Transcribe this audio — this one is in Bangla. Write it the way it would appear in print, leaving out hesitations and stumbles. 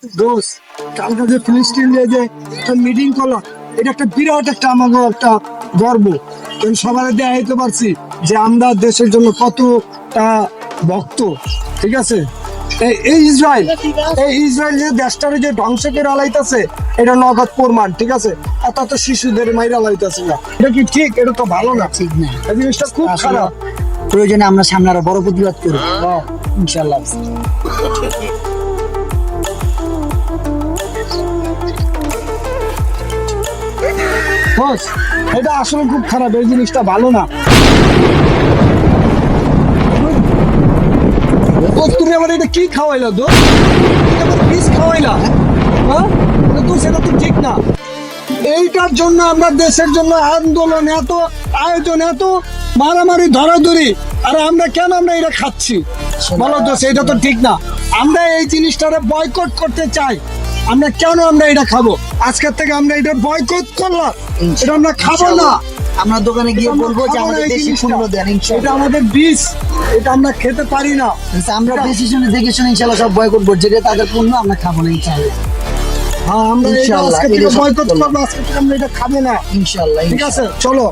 দোস্ত, কালকে যে ফিলিস্তিন যে একটা মিটিং করলাম, এটা একটা বিরাট একটা আমাকে একটা গর্ব। কারণ সবার দেখাইতে পারছি যে আমরা দেশের জন্য কতটা ভক্ত। ঠিক আছে, এই ইসরায়েল যে দেশটারে যে ধ্বংস করে আলাইতেছে, এটা নগদ প্রমাণ। ঠিক আছে, এত শিশুদের মাইরা লাইতেছে না, এটা কি ঠিক? এটা তো ভালো না, ঠিক না। এই জিনিসটা খুব আসলে খারাপ। প্রয়োজনে আমরা সামনে আরো বড় প্রতিবাদ করব ইনশাআল্লাহ। বস, এটা আসলে খুব খারাপ, এই জিনিসটা ভালো না। দোস্ত, তুমি আমার এটা কি খাওয়াইলা? দোস্ত, তুমি আমার বিষ খাওয়াইলা, হ্যাঁ? তো সেটা তো ঠিক না। এইটার জন্য আমরা দেশের জন্য আন্দোলন, এত আয়োজন, এত মারামারি, ধরাধরি, আর আমরা কেন আমরা এটা খাচ্ছি? বলো তো, সেটা তো ঠিক না। আমরা এই জিনিসটারে বয়কট করতে চাই। আমরা কেন আমরা এটা খাবো? আজকের থেকে আমরা এটা বয়কট করলাম, এটা আমরা খাবো না। আমরা দোকানে গিয়ে বলবো যে আমাদের দেশি পণ্য দেন এটা ইনশাআল্লাহ। আমাদের বিষ, এটা আমরা খেতে পারি না। আমরা দেশি শুনে দেখে শুনে ইনশাআল্লাহ সব বয় করবো, যেটা তাদের পণ্য আমরা খাবো না ইনশাআল্লাহ। হ্যাঁ, আমরা এটা ইনশাআল্লাহ, আজকে থেকে এটা সব বয়কট করবো। করবো, আজকে থেকে আমরা এটা খাবো না। ইনশাআল্লাহ ঠিক আছে, চলো।